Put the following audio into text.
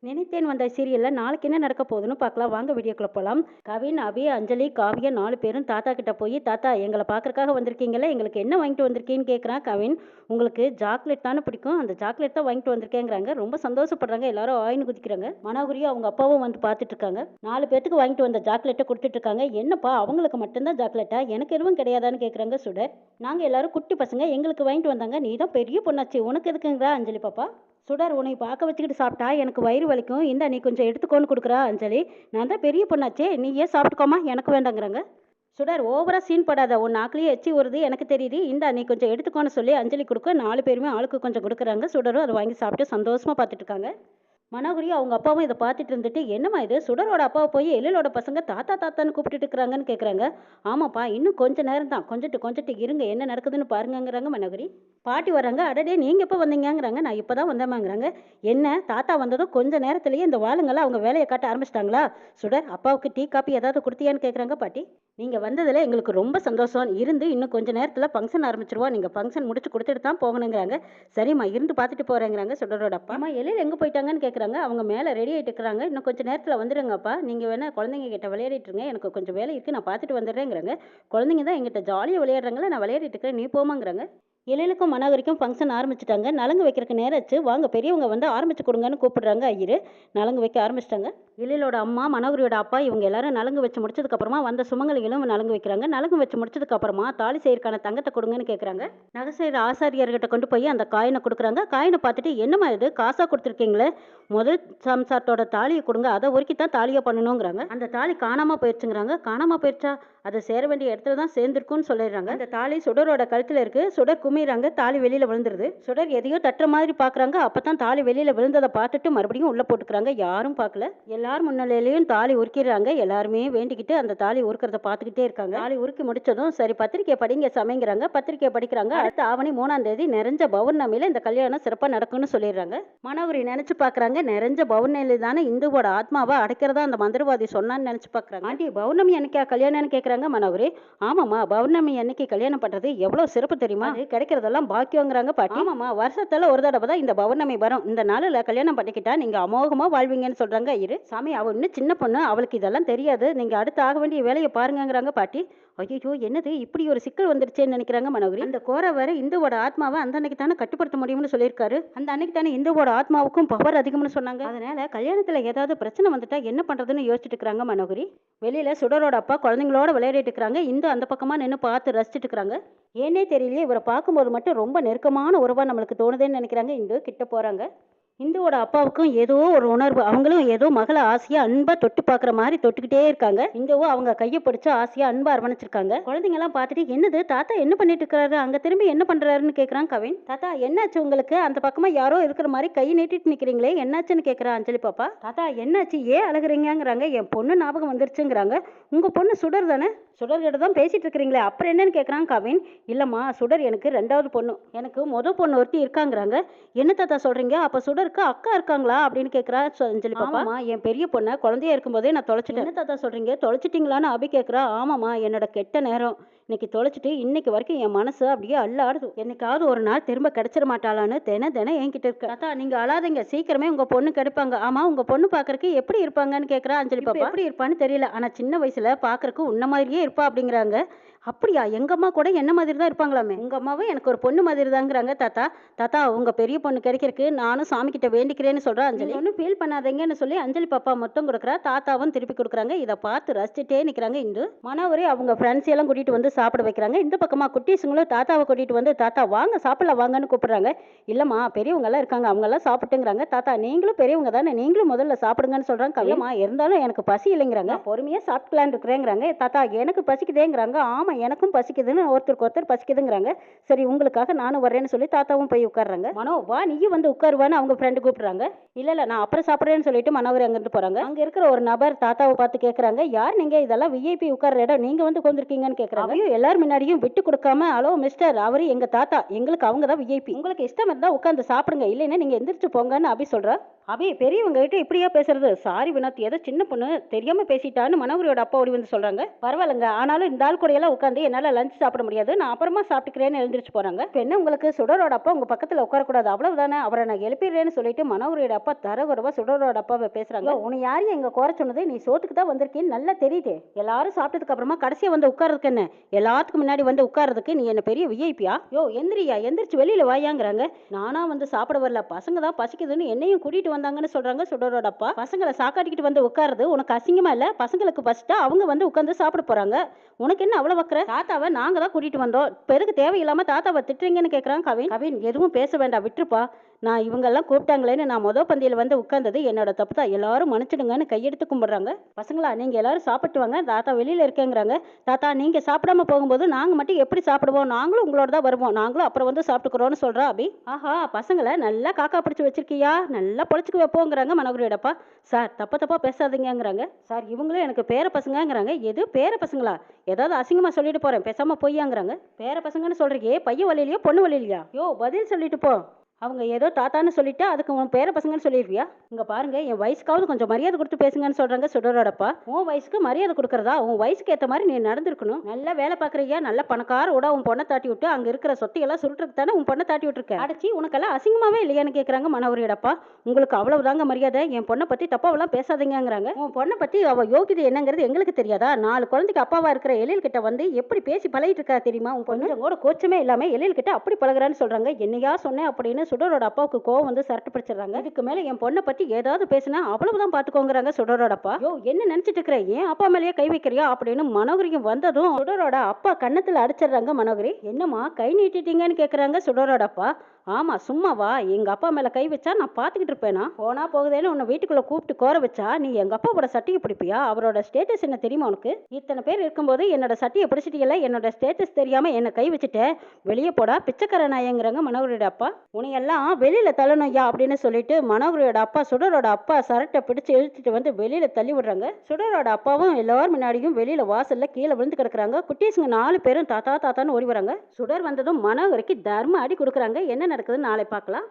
நினைத்தேன் வந்த சீரியல்ல நாளைக்கு என்ன நடக்க போகுதுன்னு பார்க்கலாம். வாங்க வீடியோக்குள்ள போலாம். கவின், அபி, அஞ்சலி, காவியா 4 பேரும் தாத்தா கிட்ட போய், தாத்தா எங்களை பார்க்கறக்காக வந்திருக்கீங்கல்ல, எங்களுக்கு என்ன வாங்கிட்டு வந்திருக்கீன்னு கேட்குறான் கவின். உங்களுக்கு சாக்லேட் தானே பிடிக்கும், அந்த சாக்லேட் தான் வாங்கிட்டு வந்திருக்கேங்கிறாங்க. ரொம்ப சந்தோஷப்படுறாங்க, எல்லாரும் ஆயின்னு குதிக்கிறாங்க. மனோகரியும் அவங்க அப்பாவும் வந்து பார்த்துட்டு இருக்காங்க. 4 பேத்துக்கு வாங்கிட்டு வந்த சாக்லேட்டை கொடுத்துட்டு இருக்காங்க. என்னப்பா அவங்களுக்கு மட்டும்தான் சாக்லேட்டா, எனக்கு எதுவும் கிடையாதான்னு கேட்குறாங்க சுடர். நாங்க எல்லாரும் குட்டி பசங்க, எங்களுக்கு வாங்கிட்டு வந்தாங்க, நீ தான் பெரிய பொண்ணாச்சு, உனக்கு எதுக்குங்கிறா அஞ்சலி பாப்பா. சுடர், உன்னை பார்க்க வச்சுக்கிட்டு சாப்பிட்டா எனக்கு வயிறு வலிக்கும், இந்த நீ கொஞ்சம் எடுத்துக்கோன்னு கொடுக்குறா அஞ்சலி. நான் தான் பெரிய பொண்ணாச்சே, நீ ஏன் சாப்பிட்டுக்கோமா, எனக்கு வேண்டாங்கிறாங்க. சுடர், ஓவரா சீன் படாத, உன் நாக்கிலேயே எச்சி வருது எனக்கு தெரியுது, இந்த நீ கொஞ்சம் எடுத்துக்கோன்னு சொல்லி அஞ்சலி கொடுக்க 4 பேருமே ஆளுக்கு கொஞ்சம் கொடுக்குறாங்க. சுடரும் அதை வாங்கி சாப்பிட்டு சந்தோஷமா பார்த்துட்டு இருக்காங்க. மனோகரி அவங்க அப்பாவும் இதை பார்த்துட்டு இருந்துட்டு, என்னம்மா இது, சுடரோட அப்பாவை போய் எழிலோட பசங்க தாத்தா தாத்தான்னு கூப்பிட்டுட்டு இருக்கிறாங்கன்னு கேட்குறாங்க. ஆமாப்பா, இன்னும் கொஞ்ச நேரம் தான், கொஞ்சட்டு இருங்க, என்ன நடக்குதுன்னு பாருங்கங்கிறாங்க மனோகரி. பாட்டி வராங்க. அடடே நீங்கள் எப்போ வந்தீங்கங்கிறாங்க. நான் இப்போ தான் வந்தேமாங்கிறாங்க. என்ன தாத்தா வந்ததும் கொஞ்ச நேரத்துலேயே இந்த வாளுங்கெல்லாம் அவங்க வேலையை காட்ட ஆரம்பிச்சிட்டாங்களா? சுடர், அப்பாவுக்கு டீ காப்பி ஏதாவது கொடுத்தியான்னு கேட்குறாங்க பாட்டி. நீங்கள் வந்ததில் எங்களுக்கு ரொம்ப சந்தோஷம், இருந்து இன்னும் கொஞ்ச நேரத்தில் ஃபங்க்ஷன் ஆரம்பிச்சிருவோம், நீங்கள் ஃபங்க்ஷன் முடிச்சு கொடுத்துட்டு தான் போகணுங்கிறாங்க. சரிம்மா, இருந்து பார்த்துட்டு போகிறேங்கிறாங்க சுடரோட அப்பா. அம்மா எழில் எங்கே போயிட்டாங்கன்னு கேட்குறாங்க. அவங்க மேலே ரெடி ஆகிட்டு இருக்கிறாங்க, இன்னும் கொஞ்சம் நேரத்தில் வந்துடுங்கப்பா, நீங்கள் வேணால் குழந்தைங்க கிட்ட விளையாடிட்டு இருங்க, எனக்கு கொஞ்சம் வேலை இருக்குது, நான் பார்த்துட்டு வந்துடுறேங்கிறாங்க. குழந்தைங்க தான் எங்கிட்ட ஜாலியாக விளையாடுறாங்களே, நான் விளையாடிட்டு இருக்கிறேன், நீ போமாங்கிறாங்க. எழிலுக்கும் மனோகரிக்கும் ஃபங்க்ஷன் ஆரம்பிச்சிட்டாங்க. நலங்கு வைக்கிறதுக்கு நேரம் ஆச்சு, வாங்க பெரியவங்க வந்து ஆரம்பிச்சு கொடுங்கன்னு கூப்பிடுறாங்க ஐயரு. நலங்கு வைக்க ஆரம்பிச்சிட்டாங்க. எழிலோட அம்மா, மனோகரியோட அப்பா இவங்க எல்லாரும் நலங்கு வச்சு முடிச்சதுக்கப்புறமா வந்த சுமங்கலிகளும் நலங்கு வைக்கிறாங்க. நலங்கு வச்சு முடிச்சதுக்கப்புறமா தாலி செய்யறதுக்கான தங்கத்தை கொடுங்கன்னு கேட்குறாங்க. நகை செய்கிற ஆசாரியர்கிட்ட கொண்டு போய் அந்த காயினை கொடுக்குறாங்க. காயினை பார்த்துட்டு, என்னம்மா இது காசாக கொடுத்துருக்கீங்களே, முதல் சம்சாரத்தோட தாலியை கொடுங்க, அதை ஒருக்கித்தான் தாலியை பண்ணணுங்கிறாங்க. அந்த தாலி காணாமல் போயிடுச்சுங்கிறாங்க. காணாமல் போயிடுச்சா, அதை சேர வேண்டிய இடத்துல தான் சேர்ந்துருக்குன்னு சொல்லிடுறாங்க. அந்த தாலி சுடரோட கழுத்தில் இருக்கு. சுடர் குமிறாங்க, தாலி வெளியில விழுந்துருது. சுடர் எதையோ தட்டுற மாதிரி பாக்குறாங்க. அப்பதான் தாலி வெளியில விழுந்ததை பார்த்துட்டு மறுபடியும் உள்ள போட்டுக்கிறாங்க. யாரும் பார்க்கல. எல்லாரும் முன்னிலையிலையும் தாலி உருக்கிறாங்க. எல்லாருமே வேண்டிக்கிட்டு அந்த தாலி உருக்கிறத பார்த்துக்கிட்டே இருக்காங்க. தாலி உருக்கி முடிச்சதும், சரி பத்திரிக்கை படிங்க சமைங்கிறாங்க. பத்திரிக்கை படிக்கிறாங்க. அடுத்த ஆவணி 3ஆம் தேதி நிறைஞ்ச பௌர்ணமியில இந்த கல்யாணம் சிறப்பாக நடக்கும்னு சொல்லிடுறாங்க. மனோகரி நினைச்சு பாக்குறாங்க, நிறைஞ்ச பௌர்ணமியில தானே இந்துவோட ஆத்மாவை அடைக்கிறதா அந்த மந்திரவாதி சொன்னான்னு நினைச்சு பாக்குறாங்க. ஆண்டி, பௌர்ணமி அன்னைக்கா கல்யாணம்னு கேட்குறாங்க மனோகரி. ஆமாம்மா, பௌர்ணமி அன்னைக்கு கல்யாணம் பண்றது எவ்வளவு சிறப்பு தெரியுமா, கிடைக்கிறதெல்லாம் பாக்கியங்கிறாங்க பாட்டி. ஆமாம்மா, வருஷத்துல ஒரு தடவை தான் இந்த பௌர்ணமி வரும், இந்த நாளில் கல்யாணம் பண்ணிக்கிட்டா நீங்க அமோகமா வாழ்வீங்கன்னு சொல்றாங்க ஐயரு. சாமி, அவ இன்னும் சின்ன பொண்ணு, அவளுக்கு இதெல்லாம் தெரியாது, நீங்க அடுத்து ஆக வேண்டிய வேலையை பாருங்கிறாங்க பாட்டி. ஐயோ, என்னது இப்படி ஒரு சிக்கல் வந்துருச்சேன்னு நினைக்கிறாங்க மனோகரி. அந்த கோர வர இந்துவோட ஆத்மாவை அந்த அன்னைக்கு தானே கட்டுப்படுத்த முடியும்னு சொல்லியிருக்காரு. அந்த அன்னைக்கு தானே இந்துவோட ஆத்மாவுக்கும் பவர் அதிகம்னு சொன்னாங்க. அதனால கல்யாணத்துல ஏதாவது பிரச்சனை வந்துட்டா என்ன பண்றதுன்னு யோசிச்சுட்டு இருக்கிறாங்க மனோகரி. வெளியில சுடரோட அப்பா குழந்தைங்களோட விளையாடிட்டு இருக்கிறாங்க. இந்து அந்த பக்கமா நின்று பார்த்து ரசிச்சுட்டு இருக்கிறாங்க. ஏன்னே தெரியலையே, இவரை பார்க்கும்போது மட்டும் ரொம்ப நெருக்கமான உறவா நம்மளுக்கு தோணுதுன்னு நினைக்கிறாங்க. இந்து கிட்ட போறாங்க. இந்துவோட அப்பாவுக்கும் ஏதோ ஒரு உணர்வு, அவங்களும் ஏதோ மகளை ஆசையா அன்பா தொட்டு பார்க்குற மாதிரி தொட்டுக்கிட்டே இருக்காங்க. இந்துவும் அவங்க கையை பிடிச்சு ஆசையா அன்பா அரவணைச்சிருக்காங்க. குழந்தைங்க எல்லாம் பார்த்துட்டு, என்னது தாத்தா என்ன பண்ணிட்டு இருக்காரு, அங்க திரும்பி என்ன பண்றாருன்னு கேட்குறான் கவின். தாத்தா என்னாச்சு உங்களுக்கு, அந்த பக்கமா யாரோ இருக்கிற மாதிரி கை நீட்டிட்டு நிக்கிறீங்களே, என்னாச்சுன்னு கேட்குறா அஞ்சலி பாப்பா. தாத்தா என்னாச்சு, ஏன் அழுகுறீங்கிறாங்க. என் பொண்ணு ஞாபகம் வந்துருச்சுங்கிறாங்க. உங்க பொண்ணு சுடர் தானே, சுடர்கிட்ட தான் பேசிட்டு இருக்கிறீங்களே, அப்புறம் என்னன்னு கேட்குறான் கவின். இல்லம்மா, சுடர் எனக்கு 2வது பொண்ணு, எனக்கு முதல் பொண்ணு ஒருத்தி இருக்காங்கிறாங்க. என்ன தாத்தா சொல்றீங்க, அப்ப சுடருக்கு அக்கா இருக்காங்களா அப்படின்னு கேட்குறா அஞ்சலி பாப்பா. ஆமாம்மா, என் பெரிய பொண்ணை குழந்தையா இருக்கும்போதே நான் தொலைச்சிட்டேன். என்ன தாத்தா சொல்றீங்க, தொலைச்சிட்டீங்களான்னு அபி கேட்குறா. ஆமாம்மா, என்னோட கெட்ட நேரம், இன்னைக்கு தொலைச்சிட்டு இன்னைக்கு வரைக்கும் என் மனசு அப்படியே அல்லாடுது, என்னைக்காவது ஒரு நாள் திரும்ப கிடைச்சிட மாட்டாளான்னு தினம் என்கிட்ட இருக்கு. தாத்தா நீங்க அழாதீங்க, சீக்கிரமே உங்க பொண்ணு கிடைப்பாங்க. ஆமா, உங்க பொண்ணு பாக்குறதுக்கு எப்படி இருப்பாங்கன்னு கேட்குறா அஞ்சலி பாப்பா. எப்படி இருப்பான்னு தெரியல, ஆனா சின்ன வயசுல பாக்குறதுக்கு உன்ன மாதிரியே இருப்பா அப்படிங்கிறாங்க. அப்படியா, எங்க அம்மா கூட என்ன மாதிரி தான் இருப்பாங்களாமே, உங்க அம்மாவும் எனக்கு ஒரு பொண்ணு மாதிரி தாங்கிறாங்க. தாத்தா தாத்தா உங்க பெரிய பொண்ணு கிடைக்கிறதுக்கு நானும் சாமி கிட்ட வேண்டிக்கிறேன்னு சொல்றா அஞ்சலி. ஒன்றும் ஃபீல் பண்ணாதீங்கன்னு சொல்லி அஞ்சலி பாப்பா மொத்தம் கொடுக்குறா. தாத்தாவும் திருப்பி கொடுக்குறாங்க. இதை பார்த்து ரசிச்சுட்டே நிற்கிறாங்க இந்து. மனோகரி அவங்க ஃப்ரெண்ட்ஸ் எல்லாம் கூட்டிட்டு வந்து சாப்பிட வைக்கிறாங்க. இந்த பக்கமா குட்டீஸுங்களும் தாத்தாவை கூட்டிட்டு வந்து, தாத்தா வாங்க சாப்பிடலாம் வாங்கன்னு கூப்பிடுறாங்க. இல்லம்மா, பெரியவங்க எல்லாம் இருக்காங்க, அவங்க எல்லாம் சாப்பிட்டுங்கிறாங்க. தாத்தா நீங்களும் பெரியவங்க தானே, நீங்களும் முதல்ல சாப்பிடுங்கன்னு சொல்றாங்க. கவியம்மா, இருந்தாலும் எனக்கு பசி இல்லைங்கிறாங்க. பொறுமையா சாப்பிடலான்னு இருக்கிறேங்கிறாங்க. தாத்தா எனக்கு பசிக்குதேங்கிறாங்க. ஆமா, எனக்கும் பசிக்குதுன்னு ஒருத்தருக்கு ஒருத்தர் பசிக்குதுங்கிறாங்க. சரி உங்களுக்காக நானும் வர்றேன்னு சொல்லி தாத்தாவும் போய் உட்காடுறாங்க. மனோ வா, நீயும் வந்து உட்காருவான்னு அவங்க ஃப்ரெண்டு கூப்பிடுறாங்க. இல்ல நான் அப்புறம் சாப்பிட்றேன்னு சொல்லிட்டு மனோகரி அங்கிருந்து போறாங்க. அங்க இருக்கிற ஒரு நபர் தாத்தாவை பார்த்து கேட்கறாங்க, யார் நீங்க, இதெல்லாம் விஐபி உட்கார்ற இடம், நீங்க வந்து உட்காந்துருக்கீங்கன்னு கேட்கறாங்க. எல்லாரும் முன்னாடியும் விட்டு கொடுக்காம, ஹலோ மிஸ்டர், அவரு எங்க தாத்தா, எங்களுக்கு அவங்க தான் விஐபி, உங்களுக்கு இஷ்டம் இருந்தா உட்காந்து சாப்பிடுங்க, இல்லைன்னா நீங்க எந்திரிச்சு போங்கன்னு அபி சொல்றா. அபி பெரியவங்க கிட்ட இப்படியா பேசுறது? சாரி வினோத், ஏதோ சின்ன பொண்ணு தெரியாம பேசிட்டான்னு மனோகரியோட அப்பா ஓடி வந்து சொல்றாங்க. பரவாயில்லைங்க, ஆனாலும் இந்த ஆள் கூடயெல்லாம் உட்காந்து என்னால லஞ்ச் சாப்பிட முடியாது, நான் அப்புறமா சாப்பிட்டுக்கிறேன்னு எழுந்திரிச்சு போறாங்க. இப்ப என்ன உங்களுக்கு சுடரோட அப்பா உங்க பக்கத்துல உட்காரக்கூடாது அவ்வளவுதானே? அவரை நான் எழுப்பிடுறேன்னு சொல்லிட்டு மனோகரியோட அப்பா தரகுறவா சுடரோட அப்பாவை பேசுறாங்க. உன்னை யாரையும் எங்க குறை சொன்னது? நீ சோத்துக்கு தான் வந்திருக்கேன்னு நல்லா தெரியுது. எல்லாரும் சாப்பிட்டதுக்கு அப்புறமா கடைசியா வந்து உட்கார்றதுக்கு என்ன? எல்லாத்துக்கும் முன்னாடி வந்து உட்கார்றதுக்கு நீ என்ன பெரிய விஐபியா? யோ எந்திரியா, எந்திரிச்சு வெளியில வாயாங்கிறாங்க. நானா வந்து சாப்பிட வரல, பசங்க தான் பசிக்குதுன்னு என்னையும் கூட்டிட்டு வந்தாங்கன்னு சொல்றாங்க சுடரோட அப்பா. பசங்களை சாக்காட்டிக்கிட்டு வந்து உட்காருது உனக்கு அசிங்கமா இல்ல? பசங்களுக்கு பசிட்டா அவங்க வந்து உட்கார்ந்து சாப்பிட போறாங்க, உனக்கு என்ன அவ்வளவு வக்கற? தாத்தாவை நாங்க தான் கூட்டிட்டு வந்தோம், பெருக்கு தேவையில்லாம தாத்தாவை திட்டுறீங்கன்னு கேக்குறான் கவின். கவின் எதுவும் பேச வேண்டாம், விட்டுருப்பா. நான் இவங்கெல்லாம் கூப்பிட்டாங்களேன்னு நான் பந்தியில் வந்து உட்கார்ந்தது என்னோட தப்பு தான், எல்லாரும் மன்னிச்சிடுங்கன்னு கையெடுத்து கும்பிடுறாங்க. பசங்களா நீங்க எல்லாரும் சாப்பிட்டு வாங்க, தாத்தா வெளியில இருக்கேங்கிறாங்க. தாத்தா நீங்க சாப்பிடாம போகும்போது நாங்க மட்டும் எப்படி சாப்பிடுவோம்? நாங்களும் உங்களோட தான் வருவோம், நாங்களும் அப்புறம் வந்து சாப்பிட்டுக்கிறோம்னு சொல்றா அபி. ஆஹா, பசங்களை நல்லா காக்கா பிடிச்சு வச்சிருக்கியா, நல்லா பொழைச்சுக்கு வைப்போங்கிறாங்க மனோகரியோடப்பா. சார் தப்பா பேசாதீங்கிறாங்க. சார் இவங்களும் எனக்கு பேர பசங்கங்கிறாங்க. எது பேர பசங்களா? ஏதாவது அசிங்கமா சொல்லிட்டு போறேன், பேசாம பொய்யாங்கிறாங்க. பேர பசங்கன்னு சொல்றீங்க, பையன் வழியிலையோ பொண்ணு வழியிலையா? யோ பதில் சொல்லிட்டு போ. அவங்க ஏதோ தாத்தான்னு சொல்லிட்டு அதுக்கு உன் பேர பசங்கன்னு சொல்லிடுவியா? இங்க பாருங்க, என் வயசுக்காவது கொஞ்சம் மரியாதை கொடுத்து பேசுங்கன்னு சொல்றாங்க சுடரோடப்பா. உன் வயசுக்கு மரியாதை கொடுக்கறதா? உன் வயசுக்கு ஏற்ற மாதிரி நீ நடந்திருக்கணும். நல்லா வேலை பார்க்குறியா, நல்ல பணக்கார விட உன் பொண்ணை தாட்டி விட்டு அங்க இருக்கிற சொத்தையெல்லாம் சுருட்டுறதுக்கு தானே உன் பொண்ணை தாட்டி விட்டுருக்க. அடிச்சு உனக்கெல்லாம் அசிங்கமாவே இல்லையான்னு கேட்குறாங்க மனோகரியோடப்பா. உங்களுக்கு அவ்வளவுதாங்க மரியாதை, என் பொண்ணை பத்தி தப்பாவெல்லாம் பேசாதீங்கிறாங்க. உன் பொண்ணை பத்தி அவ யோகிதை என்னங்கிறது எங்களுக்கு தெரியாதா? 4 குழந்தைக்கு அப்பாவா இருக்கிற எழில் கிட்ட வந்து எப்படி பேசி பழகிட்டு இருக்கா தெரியுமா? உன் பொண்ணு கூட கோச்சமே இல்லாம எழில் கிட்ட அப்படி பழகுறான்னு சொல்றாங்க. என்னையா சொன்னேன் அப்படின்னு சுடரோட அப்பாவுக்கு கோவம் வந்து சரட்டு பிடிச்சிடறாங்க. இதுக்கு மேல என் பொண்ணை பத்தி ஏதாவது பேசினா அவ்வளவுதான் பாத்துக்கோங்கிறாங்க சுடரோட அப்பா. யோ என்ன நினைச்சிட்டு இருக்கிற, ஏன் அப்பா மேலேயே கை வைக்கிறியா அப்படின்னு மனோகரியும் வந்ததும் சுடரோட அப்பா கன்னத்துல அடிச்சிடுறாங்க. மனோகரி என்னம்மா கை நீட்டிட்டீங்கன்னு கேக்குறாங்க சுடரோட அப்பா. ஆமா சும்மாவா, எங்க அப்பா மேல கை வச்சா நான் பாத்துக்கிட்டு இருப்பேனா? போனா போகுதேன்னு உன்னை வீட்டுக்குள்ள கூப்பிட்டு கோர வச்சா நீ எங்க அப்பாவோட சட்டையை பிடிப்பியா? அவரோட ஸ்டேட்டஸ் என்ன தெரியுமா உனக்கு? இத்தனை பேர் இருக்கும்போது என்னோட சட்டையை பிடிச்சிட்டீங்கல்ல, என்னோட ஸ்டேட்டஸ் தெரியாம என்ன கை வச்சுட்ட, வெளியே போடா பிச்சைக்கார நாயங்கிறாங்க மனோகரியோட அப்பா. உனையெல்லாம் வெளியில தள்ளணும்யா அப்படின்னு சொல்லிட்டு மனோகரியோட அப்பா சுடரோட அப்பா சரட்டை பிடிச்சு இழுத்துட்டு வந்து வெளியில தள்ளி விடுறாங்க. சுடரோட அப்பாவும் எல்லாரும் முன்னாடியும் வெளியில வாசல்ல கீழே விழுந்து கிடக்குறாங்க. குட்டீஸுங்க 4 பேரும் தாத்தான்னு ஓடி வராங்க. சுடர் வந்ததும் மனோகரிக்கு தர்ம அடி கொடுக்குறாங்க. என்ன நடக்குதுன்னு நாளை பார்க்கலாம்.